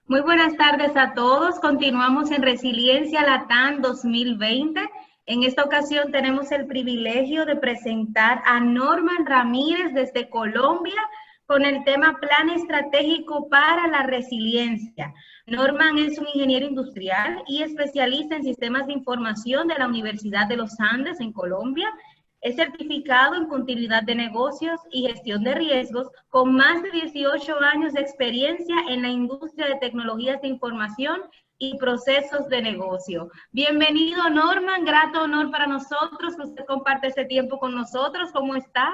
Muy buenas tardes a todos. Continuamos en Resiliencia Latam 2020. En esta ocasión tenemos el privilegio de presentar a Norman Ramírez desde Colombia con el tema Plan Estratégico para la Resiliencia. Norman es un ingeniero industrial y especialista en sistemas de información de la Universidad de los Andes en Colombia. Es certificado en continuidad de negocios y gestión de riesgos con más de 18 años de experiencia en la industria de tecnologías de información y procesos de negocio. Bienvenido, Norman. Grato honor para nosotros que usted comparte este tiempo con nosotros. ¿Cómo está?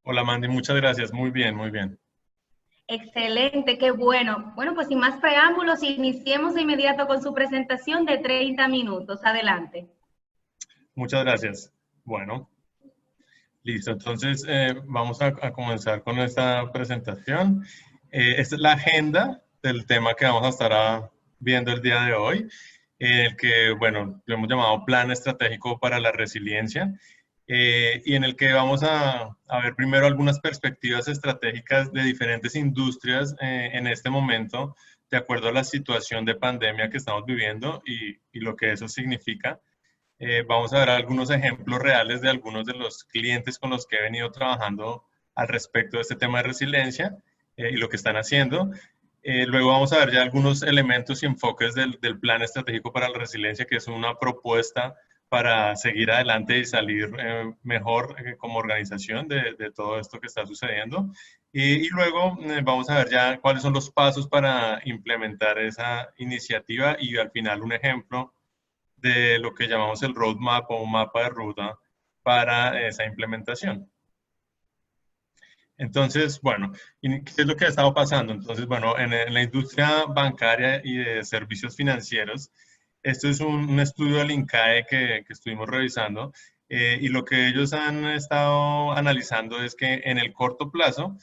Hola Mandy, muchas gracias. Muy bien, muy bien. Excelente, qué bueno. Bueno, pues sin más preámbulos, iniciemos de inmediato con su presentación de 30 minutos. Adelante. Muchas gracias. Bueno, listo. Entonces, vamos a comenzar con esta presentación. Esta es la agenda del tema que vamos a estar viendo el día de hoy, el que, bueno, lo hemos llamado Plan Estratégico para la Resiliencia, y en el que vamos a ver primero algunas perspectivas estratégicas de diferentes industrias en este momento, de acuerdo a la situación de pandemia que estamos viviendo y lo que eso significa. Vamos a ver algunos ejemplos reales de algunos de los clientes con los que he venido trabajando al respecto de este tema de resiliencia y lo que están haciendo. Luego vamos a ver ya algunos elementos y enfoques del Plan Estratégico para la Resiliencia, que es una propuesta para seguir adelante y salir mejor como organización de todo esto que está sucediendo. Y luego vamos a ver ya cuáles son los pasos para implementar esa iniciativa y al final un ejemplo de lo que llamamos el roadmap o mapa de ruta para esa implementación. Entonces, bueno, ¿qué es lo que ha estado pasando? Entonces, bueno, en la industria bancaria y de servicios financieros, esto es un estudio del INCAE que estuvimos revisando y lo que ellos han estado analizando es que en el corto plazo,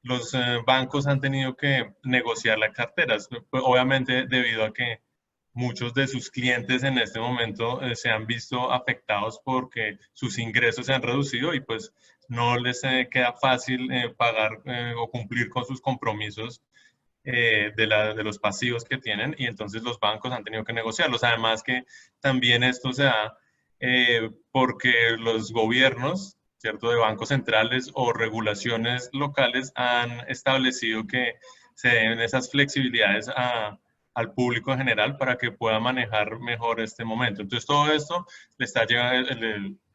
los bancos han tenido que negociar las carteras, pues, obviamente debido a que muchos de sus clientes en este momento se han visto afectados porque sus ingresos se han reducido y pues no les queda fácil pagar o cumplir con sus compromisos de los pasivos que tienen y entonces los bancos han tenido que negociarlos. Además que también esto se da porque los gobiernos, ¿cierto?, de bancos centrales o regulaciones locales han establecido que se den esas flexibilidades al público en general para que pueda manejar mejor este momento. Entonces todo esto le está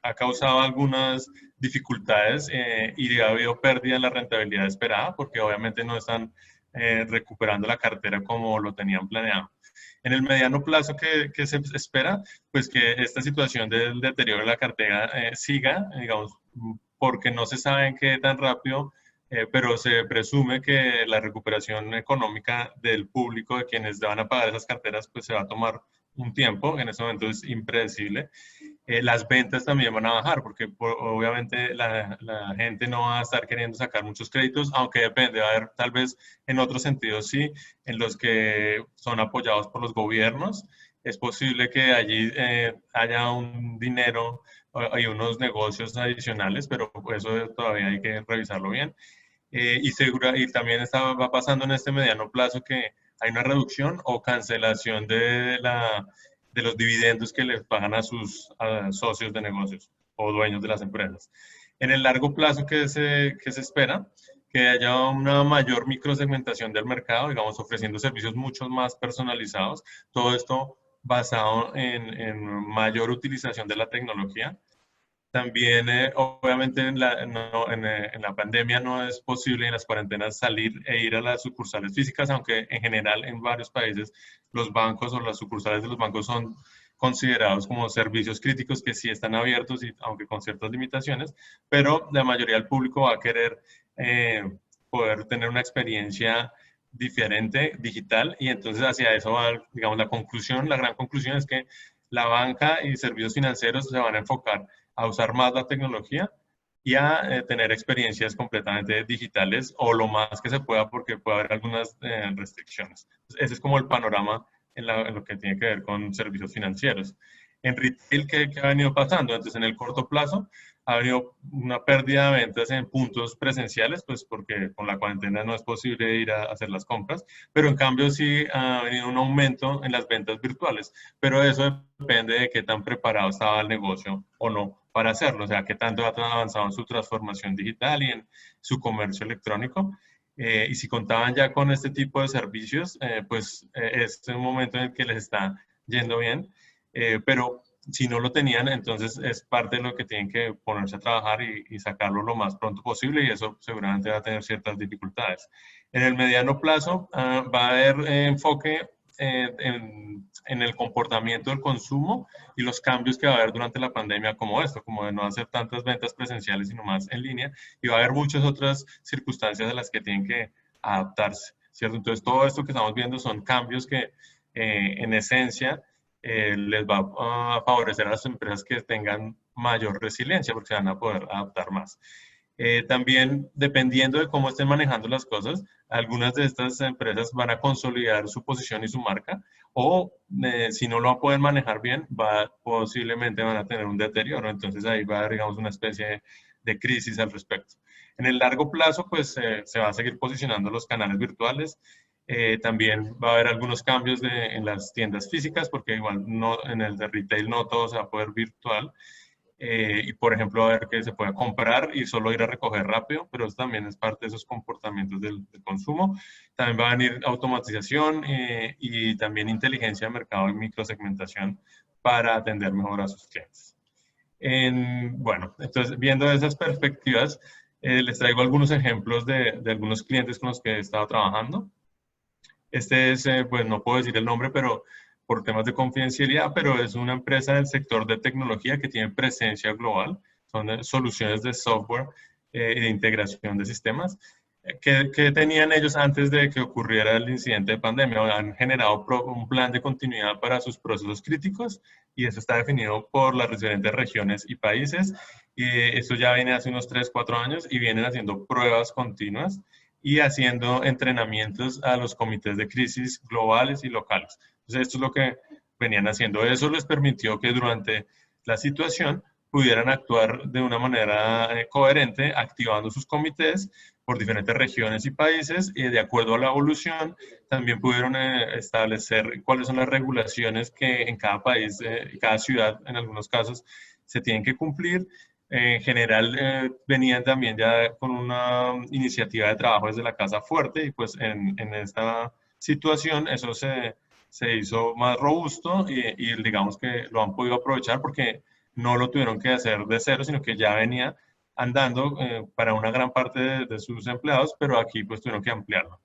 ha causado algunas dificultades y ha habido pérdida en la rentabilidad esperada porque obviamente no están recuperando la cartera como lo tenían planeado. En el mediano plazo que se espera, pues que esta situación del deterioro de la cartera siga, digamos, porque no se sabe en qué tan rápido, pero se presume que la recuperación económica del público, de quienes van a pagar esas carteras, pues se va a tomar un tiempo, en este momento es impredecible. Las ventas también van a bajar porque obviamente la gente no va a estar queriendo sacar muchos créditos, aunque depende, va a haber tal vez en otros sentidos sí, en los que son apoyados por los gobiernos. Es posible que allí haya un dinero y unos negocios adicionales, pero eso todavía hay que revisarlo bien. Y también va pasando en este mediano plazo que hay una reducción o cancelación de los dividendos que les pagan a sus socios de negocios o dueños de las empresas. En el largo plazo que se espera, que haya una mayor microsegmentación del mercado, digamos, ofreciendo servicios mucho más personalizados, todo esto basado en mayor utilización de la tecnología. También, obviamente, en la pandemia no es posible en las cuarentenas salir e ir a las sucursales físicas, aunque en general en varios países los bancos o las sucursales de los bancos son considerados como servicios críticos que sí están abiertos, y, aunque con ciertas limitaciones, pero la mayoría del público va a querer eh, poder tener una experiencia diferente, digital, y entonces hacia eso va, digamos, la gran conclusión es que la banca y servicios financieros se van a enfocar a usar más la tecnología y a tener experiencias completamente digitales o lo más que se pueda porque puede haber algunas restricciones. Entonces, ese es como el panorama en lo que tiene que ver con servicios financieros. En retail, ¿qué ha venido pasando? Entonces, en el corto plazo, ha habido una pérdida de ventas en puntos presenciales, pues porque con la cuarentena no es posible ir a hacer las compras, pero en cambio sí ha venido un aumento en las ventas virtuales, pero eso depende de qué tan preparado estaba el negocio o no para hacerlo, o sea, qué tanto ha avanzado en su transformación digital y en su comercio electrónico. Y si contaban ya con este tipo de servicios, pues es un momento en el que les está yendo bien, pero si no lo tenían, entonces es parte de lo que tienen que ponerse a trabajar y sacarlo lo más pronto posible y eso seguramente va a tener ciertas dificultades. En el mediano plazo va a haber enfoque en el comportamiento del consumo y los cambios que va a haber durante la pandemia como esto, como de no hacer tantas ventas presenciales sino más en línea y va a haber muchas otras circunstancias a las que tienen que adaptarse, ¿cierto? Entonces todo esto que estamos viendo son cambios que en esencia les va a favorecer a las empresas que tengan mayor resiliencia porque se van a poder adaptar más. También, dependiendo de cómo estén manejando las cosas, algunas de estas empresas van a consolidar su posición y su marca o si no lo pueden manejar bien, posiblemente van a tener un deterioro. Entonces ahí va a haber, digamos, una especie de crisis al respecto. En el largo plazo, pues se va a seguir posicionando los canales virtuales. También va a haber algunos cambios en las tiendas físicas, porque igual no, en el de retail no todo se va a poder virtual. Y por ejemplo, a ver que se pueda comprar y solo ir a recoger rápido, pero eso también es parte de esos comportamientos del consumo. También va a venir automatización y también inteligencia de mercado y microsegmentación para atender mejor a sus clientes. Bueno, entonces viendo esas perspectivas, les traigo algunos ejemplos de algunos clientes con los que he estado trabajando. Este es, pues no puedo decir el nombre, pero por temas de confidencialidad, pero es una empresa del sector de tecnología que tiene presencia global. Son soluciones de software y de integración de sistemas. ¿Qué tenían ellos antes de que ocurriera el incidente de pandemia? Han generado un plan de continuidad para sus procesos críticos y eso está definido por las diferentes regiones y países. Y esto ya viene hace unos 3, 4 años y vienen haciendo pruebas continuas y haciendo entrenamientos a los comités de crisis globales y locales. Entonces, esto es lo que venían haciendo. Eso les permitió que durante la situación pudieran actuar de una manera coherente, activando sus comités por diferentes regiones y países y de acuerdo a la evolución también pudieron establecer cuáles son las regulaciones que en cada país, cada ciudad en algunos casos se tienen que cumplir. En general venían también ya con una iniciativa de trabajo desde la casa fuerte y pues en esta situación eso se hizo más robusto y digamos que lo han podido aprovechar porque no lo tuvieron que hacer de cero, sino que ya venía andando para una gran parte de sus empleados, pero aquí pues tuvieron que ampliarlo.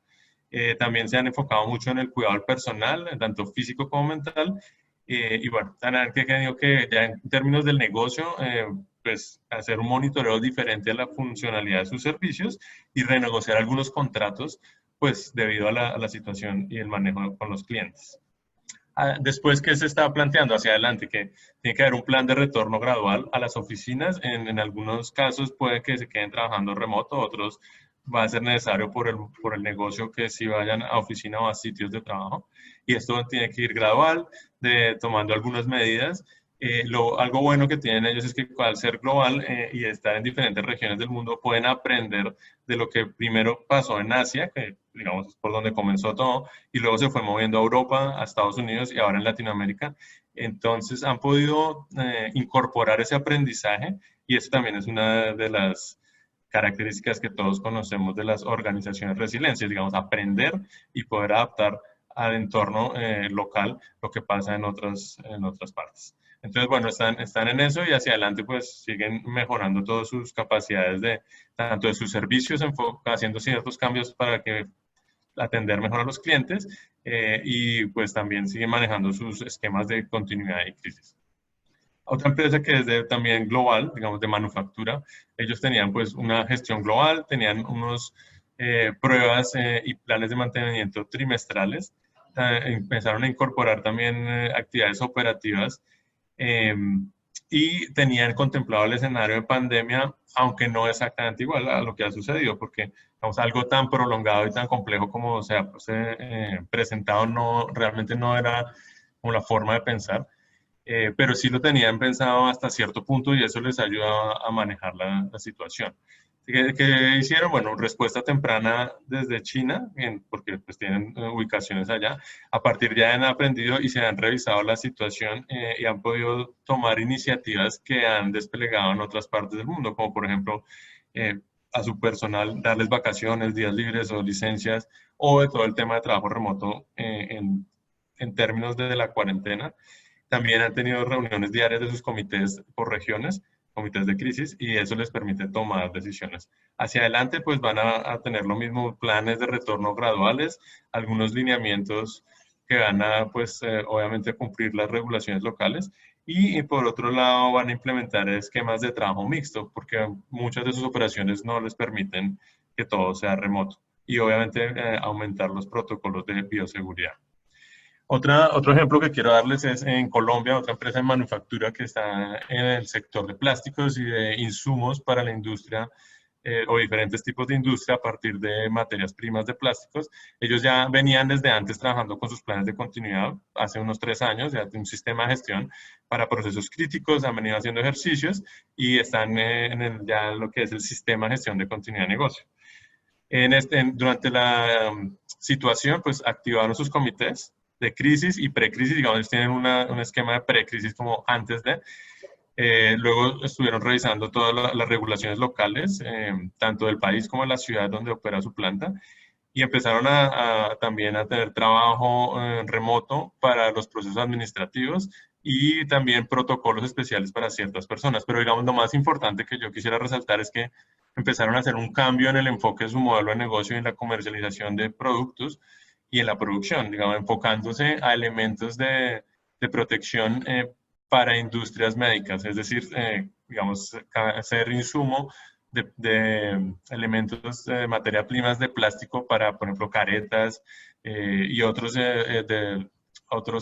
También se han enfocado mucho en el cuidado del personal, tanto físico como mental, y bueno, han tenido que ya en términos del negocio, pues hacer un monitoreo diferente a la funcionalidad de sus servicios y renegociar algunos contratos, pues debido a la situación y el manejo con los clientes. Después, ¿qué se está planteando hacia adelante? Que tiene que haber un plan de retorno gradual a las oficinas. En algunos casos puede que se queden trabajando remoto, otros va a ser necesario por el negocio que sí vayan a oficina o a sitios de trabajo. Y esto tiene que ir gradual, tomando algunas medidas. Algo bueno que tienen ellos es que al ser global y estar en diferentes regiones del mundo, pueden aprender de lo que primero pasó en Asia, que digamos es por donde comenzó todo, y luego se fue moviendo a Europa, a Estados Unidos y ahora en Latinoamérica. Entonces han podido incorporar ese aprendizaje y eso también es una de las características que todos conocemos de las organizaciones resilientes, digamos, aprender y poder adaptar al entorno local lo que pasa en otras partes. Entonces, bueno, están en eso y hacia adelante pues siguen mejorando todas sus capacidades tanto de sus servicios, haciendo ciertos cambios para que atender mejor a los clientes y pues también siguen manejando sus esquemas de continuidad y crisis. Otra empresa que es también global, digamos de manufactura, ellos tenían pues una gestión global, tenían unos pruebas y planes de mantenimiento trimestrales, empezaron a incorporar también actividades operativas y tenían contemplado el escenario de pandemia, aunque no exactamente igual a lo que ha sucedido, porque digamos, algo tan prolongado y tan complejo como se ha presentado realmente no era como la forma de pensar. pero sí lo tenían pensado hasta cierto punto y eso les ayuda a manejar la situación. ¿Qué hicieron? Bueno, respuesta temprana desde China, porque pues tienen ubicaciones allá. A partir de ahí han aprendido y se han revisado la situación y han podido tomar iniciativas que han desplegado en otras partes del mundo, como por ejemplo a su personal darles vacaciones, días libres o licencias, o de todo el tema de trabajo remoto en términos de la cuarentena. También han tenido reuniones diarias de sus comités por regiones, comités de crisis, y eso les permite tomar decisiones. Hacia adelante, pues van a tener lo mismo, planes de retorno graduales, algunos lineamientos que van a, pues, obviamente cumplir las regulaciones locales, y por otro lado van a implementar esquemas de trabajo mixto, porque muchas de sus operaciones no les permiten que todo sea remoto, y obviamente aumentar los protocolos de bioseguridad. Otro ejemplo que quiero darles es en Colombia, otra empresa de manufactura que está en el sector de plásticos y de insumos para la industria o diferentes tipos de industria a partir de materias primas de plásticos. Ellos ya venían desde antes trabajando con sus planes de continuidad, hace unos 3 años, ya tienen un sistema de gestión para procesos críticos, han venido haciendo ejercicios y están ya lo que es el sistema de gestión de continuidad de negocio. Durante la situación, pues activaron sus comités de crisis y precrisis, digamos, tienen un esquema de precrisis como antes de. Luego estuvieron revisando todas las regulaciones locales, tanto del país como de la ciudad donde opera su planta, y empezaron también a tener trabajo remoto para los procesos administrativos y también protocolos especiales para ciertas personas. Pero digamos, lo más importante que yo quisiera resaltar es que empezaron a hacer un cambio en el enfoque de su modelo de negocio y en la comercialización de productos y en la producción, digamos, enfocándose a elementos de protección para industrias médicas, es decir, digamos, hacer insumo de elementos de materia primas de plástico para, por ejemplo, caretas y otros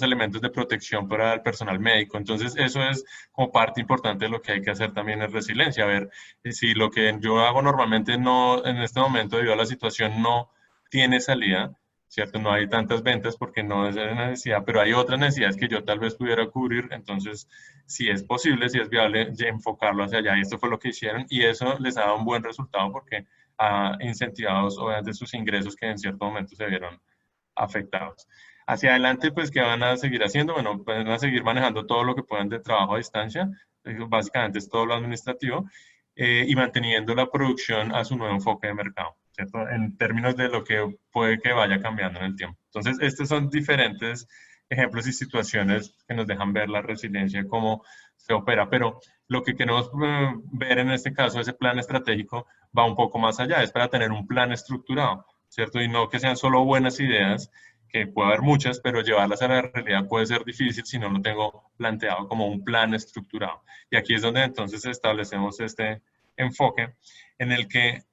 elementos de protección para el personal médico. Entonces, eso es como parte importante de lo que hay que hacer también en resiliencia. A ver, si lo que yo hago normalmente no, en este momento, debido a la situación, no tiene salida, ¿cierto? No hay tantas ventas porque no es una necesidad, pero hay otras necesidades que yo tal vez pudiera cubrir, entonces, si es posible, si es viable, enfocarlo hacia allá. Y esto fue lo que hicieron y eso les ha dado un buen resultado porque ha incentivado, obviamente, sus ingresos que en cierto momento se vieron afectados. Hacia adelante, pues, ¿qué van a seguir haciendo? Bueno, van a seguir manejando todo lo que puedan de trabajo a distancia, básicamente es todo lo administrativo, y manteniendo la producción a su nuevo enfoque de mercado, ¿cierto? En términos de lo que puede que vaya cambiando en el tiempo. Entonces, estos son diferentes ejemplos y situaciones que nos dejan ver la resiliencia, cómo se opera, pero lo que queremos ver en este caso, ese plan estratégico, va un poco más allá, es para tener un plan estructurado, ¿cierto? Y no que sean solo buenas ideas, que puede haber muchas, pero llevarlas a la realidad puede ser difícil si no lo tengo planteado como un plan estructurado. Y aquí es donde entonces establecemos este enfoque en el que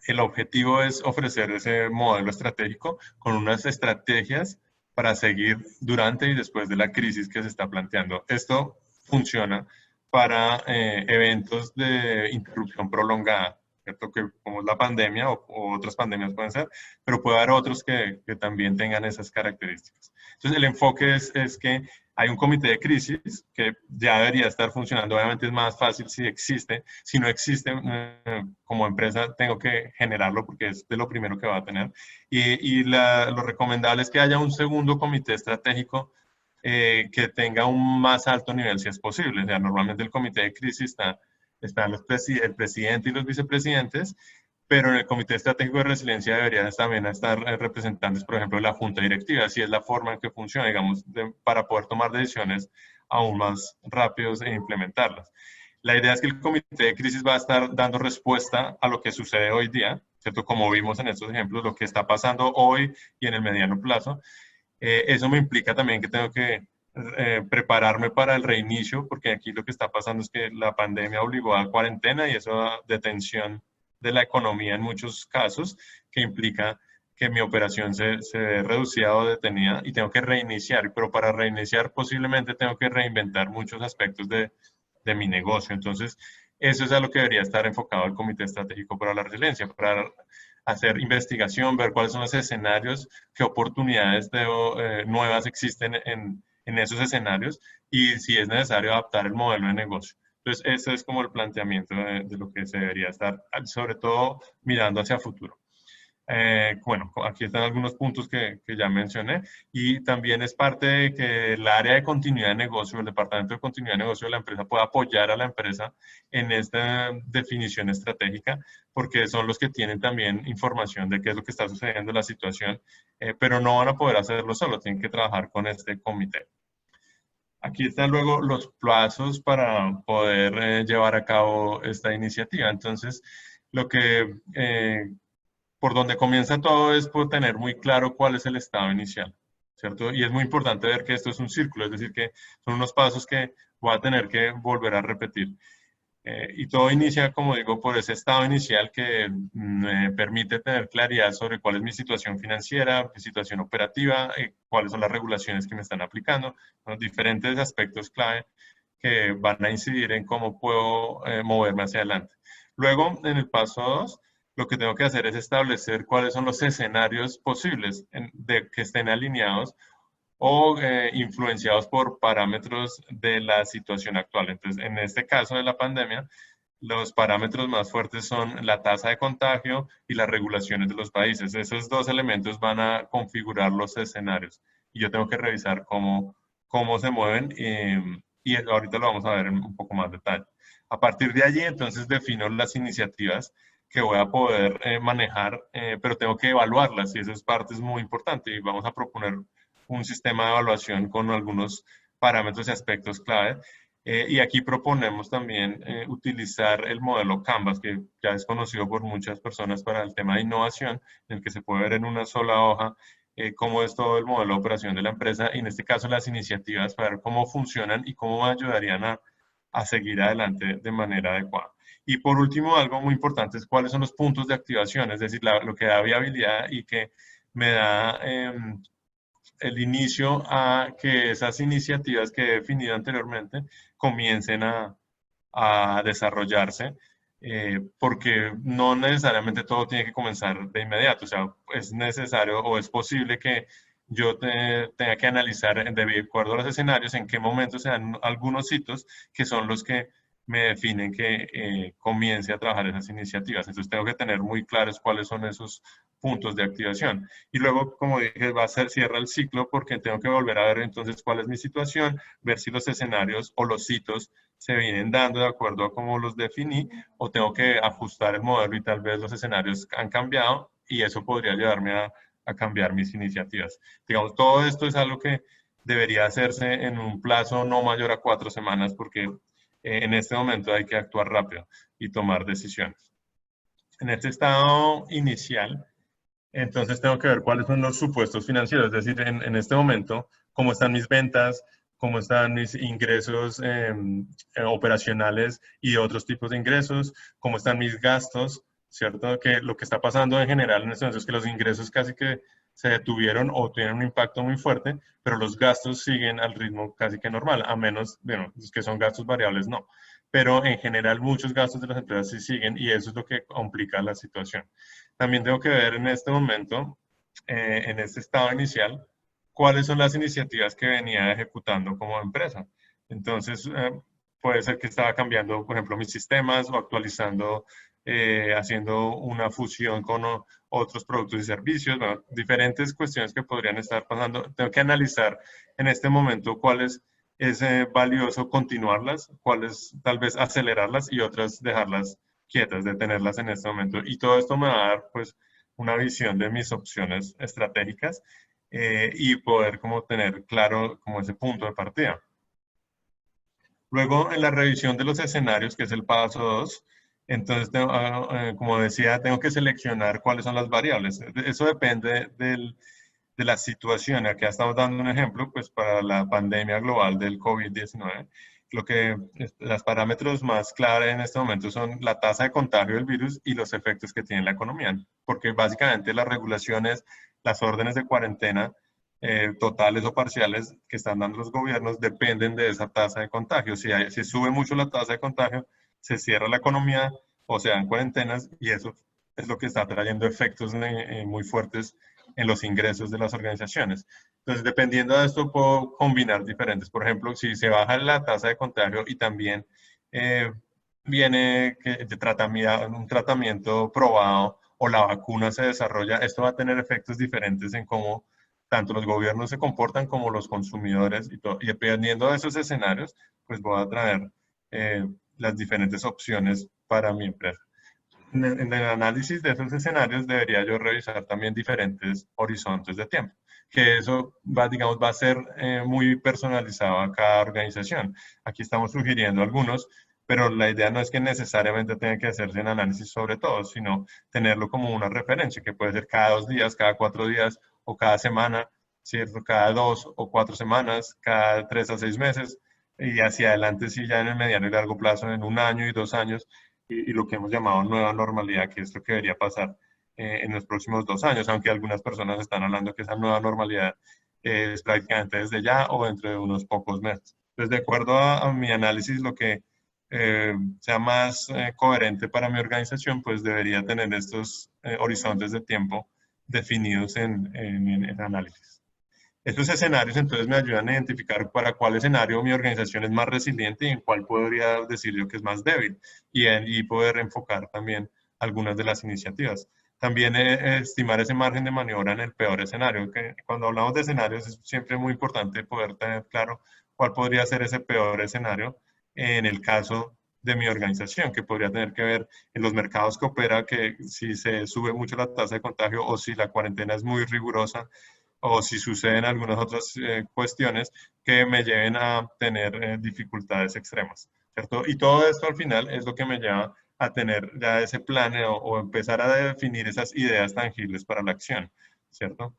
el objetivo es ofrecer ese modelo estratégico con unas estrategias para seguir durante y después de la crisis que se está planteando. Esto funciona para eventos de interrupción prolongada, ¿cierto? Que como es la pandemia o otras pandemias pueden ser, pero puede haber otros que también tengan esas características. Entonces, el enfoque es que hay un comité de crisis que ya debería estar funcionando. Obviamente es más fácil si existe. Si no existe, como empresa tengo que generarlo porque es de lo primero que va a tener. Lo recomendable es que haya un segundo comité estratégico que tenga un más alto nivel si es posible. O sea, normalmente el comité de crisis está el presidente y los vicepresidentes, pero en el Comité Estratégico de Resiliencia deberían también estar representantes, por ejemplo, de la Junta Directiva, así es la forma en que funciona, digamos, para poder tomar decisiones aún más rápidos e implementarlas. La idea es que el Comité de Crisis va a estar dando respuesta a lo que sucede hoy día, ¿cierto? Como vimos en estos ejemplos, lo que está pasando hoy y en el mediano plazo. Eso me implica también que tengo que prepararme para el reinicio, porque aquí lo que está pasando es que la pandemia obligó a cuarentena y eso a detención de la economía en muchos casos, que implica que mi operación se ve reducida o detenida y tengo que reiniciar, pero para reiniciar posiblemente tengo que reinventar muchos aspectos de mi negocio. Entonces, eso es a lo que debería estar enfocado el Comité Estratégico para la Resiliencia, para hacer investigación, ver cuáles son los escenarios, qué oportunidades nuevas existen en en esos escenarios y si es necesario adaptar el modelo de negocio. Entonces, ese es como el planteamiento de lo que se debería estar, sobre todo mirando hacia futuro. Bueno, aquí están algunos puntos que ya mencioné y también es parte de que el área de continuidad de negocio, el departamento de continuidad de negocio de la empresa pueda apoyar a la empresa en esta definición estratégica porque son los que tienen también información de qué es lo que está sucediendo en la situación, pero no van a poder hacerlo solo, tienen que trabajar con este comité. Aquí están luego los plazos para poder llevar a cabo esta iniciativa. Entonces, lo que por donde comienza todo es por tener muy claro cuál es el estado inicial, ¿cierto? Y es muy importante ver que esto es un círculo, es decir, que son unos pasos que voy a tener que volver a repetir. Y todo inicia, como digo, por ese estado inicial que me permite tener claridad sobre cuál es mi situación financiera, mi situación operativa, cuáles son las regulaciones que me están aplicando, los diferentes aspectos clave que van a incidir en cómo puedo moverme hacia adelante. Luego, en el paso 2, lo que tengo que hacer es establecer cuáles son los escenarios posibles de que estén alineados o influenciados por parámetros de la situación actual. Entonces, en este caso de la pandemia, los parámetros más fuertes son la tasa de contagio y las regulaciones de los países. Esos dos elementos van a configurar los escenarios y yo tengo que revisar cómo se mueven y ahorita lo vamos a ver en un poco más detalle. A partir de allí, entonces, defino las iniciativas que voy a poder manejar, pero tengo que evaluarlas y esa es parte muy importante y vamos a proponer un sistema de evaluación con algunos parámetros y aspectos clave. Y aquí proponemos también utilizar el modelo Canvas, que ya es conocido por muchas personas para el tema de innovación, en el que se puede ver en una sola hoja cómo es todo el modelo de operación de la empresa y en este caso las iniciativas para ver cómo funcionan y cómo ayudarían a seguir adelante de manera adecuada. Y por último, algo muy importante es cuáles son los puntos de activación, es decir, lo que da viabilidad y que me da el inicio a que esas iniciativas que he definido anteriormente comiencen a desarrollarse, porque no necesariamente todo tiene que comenzar de inmediato, o sea, es necesario o es posible que yo tenga que analizar de acuerdo a los escenarios en qué momento se dan algunos hitos que son los que me definen que comience a trabajar esas iniciativas. Entonces tengo que tener muy claros cuáles son esos puntos de activación. Y luego, como dije, cierra el ciclo porque tengo que volver a ver entonces cuál es mi situación, ver si los escenarios o los hitos se vienen dando de acuerdo a cómo los definí o tengo que ajustar el modelo y tal vez los escenarios han cambiado y eso podría llevarme a cambiar mis iniciativas. Digamos, todo esto es algo que debería hacerse en un plazo no mayor a 4 semanas porque en este momento hay que actuar rápido y tomar decisiones. En este estado inicial, entonces tengo que ver cuáles son los supuestos financieros, es decir, en este momento, cómo están mis ventas, cómo están mis ingresos operacionales y otros tipos de ingresos, cómo están mis gastos, ¿cierto? Que lo que está pasando en general en este momento es que los ingresos casi que se detuvieron o tienen un impacto muy fuerte, pero los gastos siguen al ritmo casi que normal, a menos, bueno, los que son gastos variables no. Pero en general muchos gastos de las empresas sí siguen y eso es lo que complica la situación. También tengo que ver en este momento, en este estado inicial, cuáles son las iniciativas que venía ejecutando como empresa. Entonces, puede ser que estaba cambiando, por ejemplo, mis sistemas o actualizando, haciendo una fusión con otros productos y servicios, bueno, diferentes cuestiones que podrían estar pasando. Tengo que analizar en este momento cuáles es valioso continuarlas, cuáles tal vez acelerarlas y otras dejarlas quietas, detenerlas en este momento. Y todo esto me va a dar pues una visión de mis opciones estratégicas y poder como tener claro como ese punto de partida. Luego, en la revisión de los escenarios, que es el paso 2, entonces, como decía, tengo que seleccionar cuáles son las variables. Eso depende de la situación. Aquí estamos dando un ejemplo, pues para la pandemia global del COVID-19. Los parámetros más claves en este momento son la tasa de contagio del virus y los efectos que tiene en la economía, porque básicamente las regulaciones, las órdenes de cuarentena totales o parciales que están dando los gobiernos dependen de esa tasa de contagio. Si sube mucho la tasa de contagio, se cierra la economía o se dan cuarentenas y eso es lo que está trayendo efectos muy fuertes en los ingresos de las organizaciones. Entonces, dependiendo de esto, puedo combinar diferentes. Por ejemplo, si se baja la tasa de contagio y también viene un tratamiento probado o la vacuna se desarrolla, esto va a tener efectos diferentes en cómo tanto los gobiernos se comportan como los consumidores y todo. Y dependiendo de esos escenarios, pues voy a traer las diferentes opciones para mi empresa. En el análisis de esos escenarios debería yo revisar también diferentes horizontes de tiempo, que eso va, digamos, va a ser muy personalizado a cada organización. Aquí estamos sugiriendo algunos, pero la idea no es que necesariamente tenga que hacerse un análisis sobre todo, sino tenerlo como una referencia, que puede ser cada 2 días, cada 4 días o cada semana, ¿cierto? Cada 2 o 4 semanas, cada 3 a 6 meses, y hacia adelante sí ya en el mediano y largo plazo, en 1 año y 2 años, y lo que hemos llamado nueva normalidad, que es lo que debería pasar en los próximos 2 años, aunque algunas personas están hablando que esa nueva normalidad es prácticamente desde ya o dentro de unos pocos meses. Entonces, de acuerdo a mi análisis, lo que sea más coherente para mi organización, pues debería tener estos horizontes de tiempo definidos en el análisis. Estos escenarios entonces me ayudan a identificar para cuál escenario mi organización es más resiliente y en cuál podría decir yo que es más débil y poder enfocar también algunas de las iniciativas. También estimar ese margen de maniobra en el peor escenario, que cuando hablamos de escenarios es siempre muy importante poder tener claro cuál podría ser ese peor escenario en el caso de mi organización, que podría tener que ver en los mercados que opera, que si se sube mucho la tasa de contagio o si la cuarentena es muy rigurosa, o si suceden algunas otras cuestiones que me lleven a tener dificultades extremas, ¿cierto? Y todo esto al final es lo que me lleva a tener ya ese plan o empezar a definir esas ideas tangibles para la acción, ¿cierto?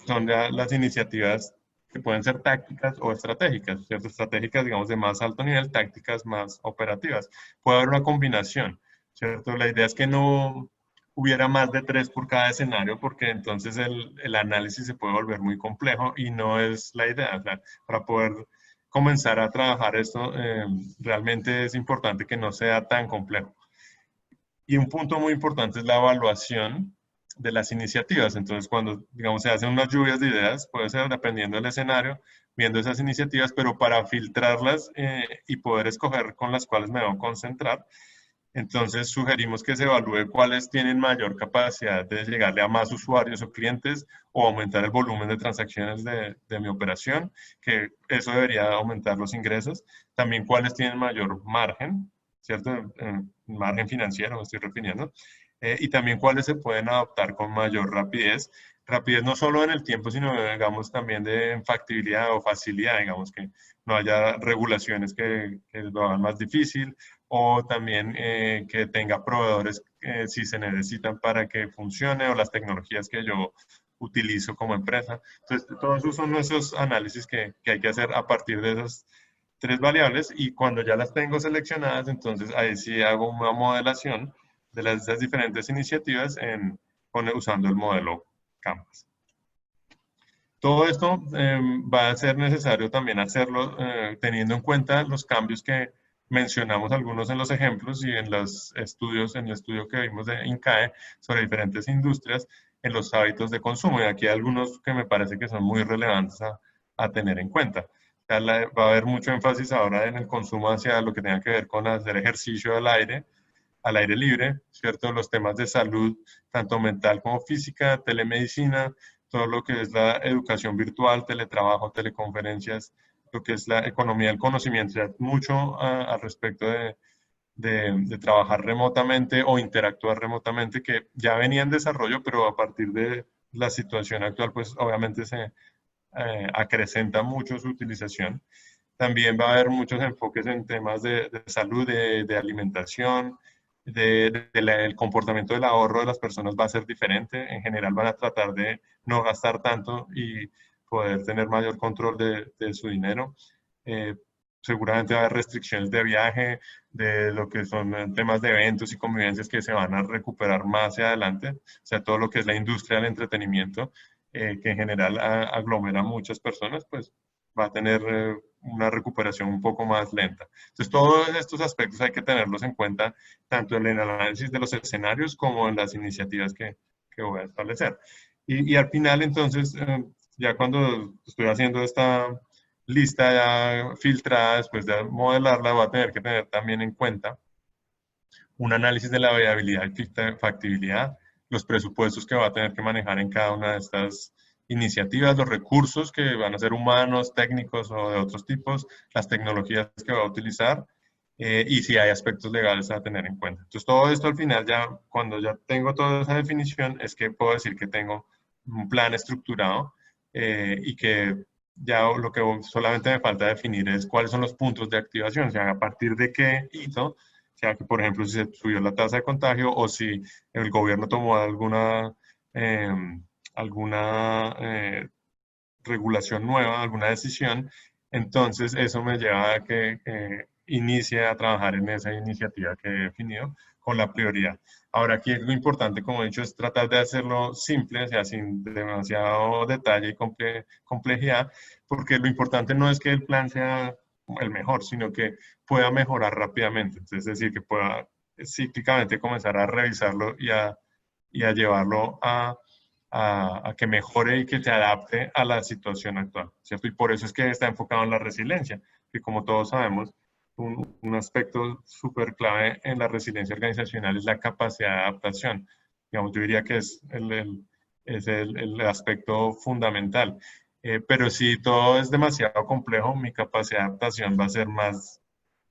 Son ya las iniciativas que pueden ser tácticas o estratégicas, ¿cierto? Estratégicas, digamos, de más alto nivel, tácticas más operativas. Puede haber una combinación, ¿cierto? La idea es que no hubiera más de 3 por cada escenario, porque entonces el análisis se puede volver muy complejo y no es la idea. O sea, para poder comenzar a trabajar esto, realmente es importante que no sea tan complejo. Y un punto muy importante es la evaluación de las iniciativas. Entonces, cuando, digamos, se hacen unas lluvias de ideas, puede ser dependiendo del escenario, viendo esas iniciativas, pero para filtrarlas y poder escoger con las cuales me debo concentrar, entonces sugerimos que se evalúe cuáles tienen mayor capacidad de llegarle a más usuarios o clientes o aumentar el volumen de transacciones de mi operación, que eso debería aumentar los ingresos. También cuáles tienen mayor margen, ¿cierto? Margen financiero, me estoy refiriendo. Y también cuáles se pueden adoptar con mayor rapidez. Rapidez no solo en el tiempo, sino, digamos, también de factibilidad o facilidad, digamos, que no haya regulaciones que lo hagan más difícil, o también que tenga proveedores si se necesitan para que funcione, o las tecnologías que yo utilizo como empresa. Entonces, todos esos son nuestros análisis que hay que hacer a partir de esas 3 variables, y cuando ya las tengo seleccionadas, entonces ahí sí hago una modelación de esas diferentes iniciativas usando el modelo Canvas. Todo esto va a ser necesario también hacerlo teniendo en cuenta los cambios que mencionamos algunos en los ejemplos y en los estudios, en el estudio que vimos de INCAE sobre diferentes industrias en los hábitos de consumo. Y aquí hay algunos que me parece que son muy relevantes a tener en cuenta. Va a haber mucho énfasis ahora en el consumo hacia lo que tenga que ver con hacer ejercicio al aire libre, ¿cierto? Los temas de salud, tanto mental como física, telemedicina, todo lo que es la educación virtual, teletrabajo, teleconferencias, lo que es la economía del conocimiento, ya mucho al respecto de trabajar remotamente o interactuar remotamente, que ya venía en desarrollo, pero a partir de la situación actual, pues obviamente se acrecenta mucho su utilización. También va a haber muchos enfoques en temas de salud, de alimentación, el comportamiento del ahorro de las personas va a ser diferente. En general van a tratar de no gastar tanto y poder tener mayor control de su dinero. Seguramente va a haber restricciones de viaje, de lo que son temas de eventos y convivencias que se van a recuperar más hacia adelante. O sea, todo lo que es la industria del entretenimiento, que en general aglomera muchas personas, pues va a tener una recuperación un poco más lenta. Entonces, todos estos aspectos hay que tenerlos en cuenta, tanto en el análisis de los escenarios como en las iniciativas que voy a establecer. Y al final, entonces, ya cuando estoy haciendo esta lista ya filtrada, después de modelarla, voy a tener que tener también en cuenta un análisis de la viabilidad y factibilidad, los presupuestos que va a tener que manejar en cada una de estas iniciativas, los recursos que van a ser humanos, técnicos o de otros tipos, las tecnologías que va a utilizar y si hay aspectos legales a tener en cuenta. Entonces, todo esto al final ya, cuando ya tengo toda esa definición, es que puedo decir que tengo un plan estructurado y que ya lo que solamente me falta definir es cuáles son los puntos de activación, o sea, a partir de qué hito, sea que, por ejemplo, si se subió la tasa de contagio o si el gobierno tomó eh, alguna regulación nueva, alguna decisión, entonces eso me lleva a que inicie a trabajar en esa iniciativa que he definido con la prioridad. Ahora, aquí lo importante, como he dicho, es tratar de hacerlo simple, o sea, sin demasiado detalle y complejidad, porque lo importante no es que el plan sea el mejor, sino que pueda mejorar rápidamente. Entonces, es decir, que pueda cíclicamente comenzar a revisarlo y a llevarlo a que mejore y que se adapte a la situación actual, ¿cierto? Y por eso es que está enfocado en la resiliencia, que como todos sabemos, un aspecto súper clave en la resiliencia organizacional es la capacidad de adaptación. Digamos, yo diría que es el aspecto fundamental. Pero si todo es demasiado complejo, mi capacidad de adaptación va a ser más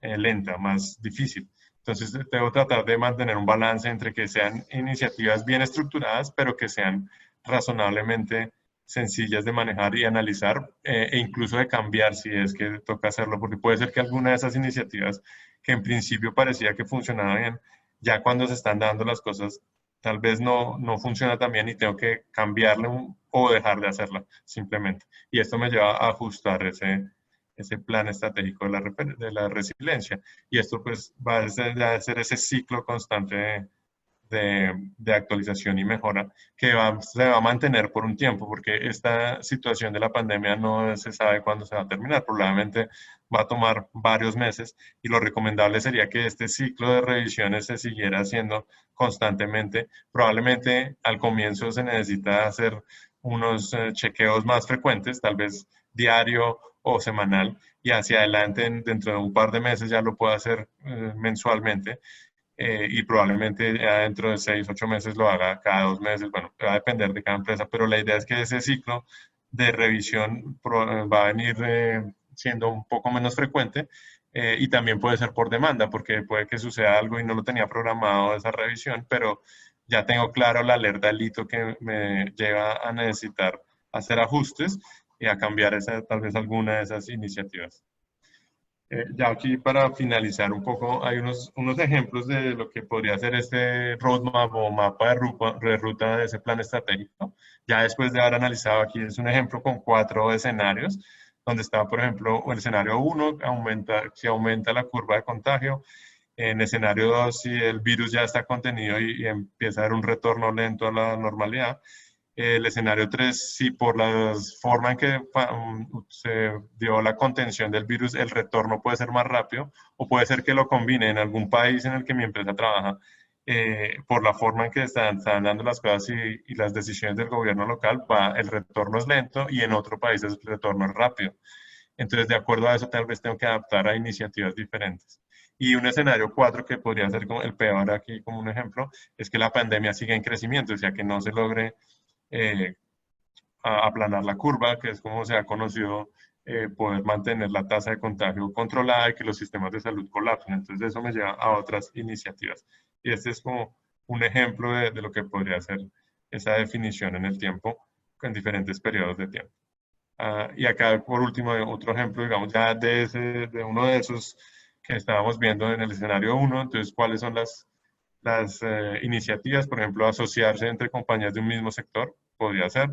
lenta, más difícil. Entonces, debo tratar de mantener un balance entre que sean iniciativas bien estructuradas, pero que sean razonablemente sencillas de manejar y analizar e incluso de cambiar si es que toca hacerlo, porque puede ser que alguna de esas iniciativas que en principio parecía que funcionaba bien, ya cuando se están dando las cosas, tal vez no funciona tan bien y tengo que cambiarle o dejar de hacerla simplemente. Y esto me lleva a ajustar ese plan estratégico de la resiliencia. Y esto pues va a ser ese ciclo constante de actualización y mejora que se va a mantener por un tiempo, porque esta situación de la pandemia no se sabe cuándo se va a terminar, probablemente va a tomar varios meses y lo recomendable sería que este ciclo de revisiones se siguiera haciendo constantemente. Probablemente al comienzo se necesita hacer unos chequeos más frecuentes, tal vez diario o semanal, y hacia adelante, dentro de un par de meses, ya lo puedo hacer mensualmente y probablemente ya dentro de 6, 8 meses lo haga cada 2 meses. Bueno, va a depender de cada empresa, pero la idea es que ese ciclo de revisión va a venir siendo un poco menos frecuente y también puede ser por demanda, porque puede que suceda algo y no lo tenía programado esa revisión, pero ya tengo claro la alerta del hito que me lleva a necesitar hacer ajustes y a cambiar tal vez alguna de esas iniciativas. Ya aquí para finalizar un poco, hay unos ejemplos de lo que podría ser este roadmap o mapa de ruta de ese plan estratégico. Ya después de haber analizado aquí, es un ejemplo con 4 escenarios, donde está, por ejemplo, el escenario 1, si aumenta la curva de contagio. En escenario 2, si el virus ya está contenido y empieza a haber un retorno lento a la normalidad. El escenario 3, si por la forma en que se dio la contención del virus, el retorno puede ser más rápido, o puede ser que lo combine en algún país en el que mi empresa trabaja, por la forma en que están dando las cosas y las decisiones del gobierno local, el retorno es lento y en otro país el retorno es rápido. Entonces, de acuerdo a eso, tal vez tengo que adaptar a iniciativas diferentes. Y un escenario 4 que podría ser como el peor aquí como un ejemplo, es que la pandemia siga en crecimiento, o sea, que no se logre eh, aplanar la curva, que es como se ha conocido poder mantener la tasa de contagio controlada y que los sistemas de salud colapsen. Entonces eso me lleva a otras iniciativas. Y este es como un ejemplo de lo que podría ser esa definición en el tiempo, en diferentes periodos de tiempo. Y acá, por último, otro ejemplo, digamos, ya de uno de esos que estábamos viendo en el escenario 1, entonces, ¿cuáles son las iniciativas? Por ejemplo, asociarse entre compañías de un mismo sector, podría ser.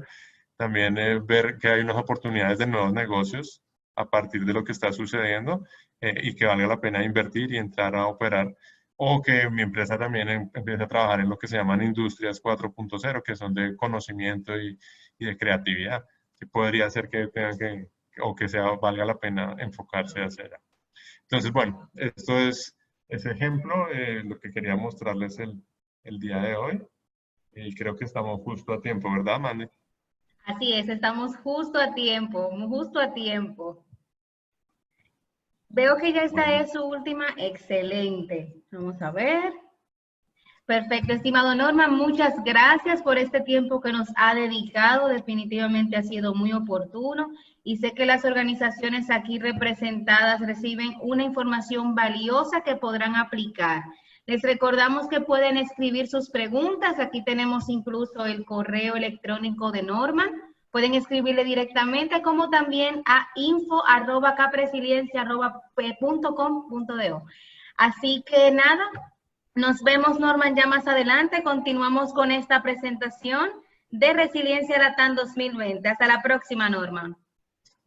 También ver que hay unas oportunidades de nuevos negocios a partir de lo que está sucediendo y que valga la pena invertir y entrar a operar. O que mi empresa también empiece a trabajar en lo que se llaman industrias 4.0, que son de conocimiento y de creatividad, que podría ser que tengan o que valga la pena enfocarse hacia allá. Entonces, bueno, esto es ese ejemplo, lo que quería mostrarles el día de hoy. Y creo que estamos justo a tiempo, ¿verdad, Mandy? Así es, estamos justo a tiempo, justo a tiempo. Veo que ya esta es su última. Excelente. Vamos a ver. Perfecto, estimado Norman, muchas gracias por este tiempo que nos ha dedicado. Definitivamente ha sido muy oportuno y sé que las organizaciones aquí representadas reciben una información valiosa que podrán aplicar. Les recordamos que pueden escribir sus preguntas. Aquí tenemos incluso el correo electrónico de Norman. Pueden escribirle directamente, como también a info@capresiliencia.com.do. Así que nada, nos vemos, Norman, ya más adelante. Continuamos con esta presentación de Resiliencia Latam 2020. Hasta la próxima, Norman.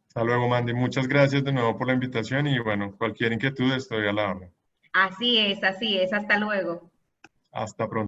Hasta luego, Mandy. Muchas gracias de nuevo por la invitación y bueno, cualquier inquietud estoy a la orden. Así es, así es. Hasta luego. Hasta pronto.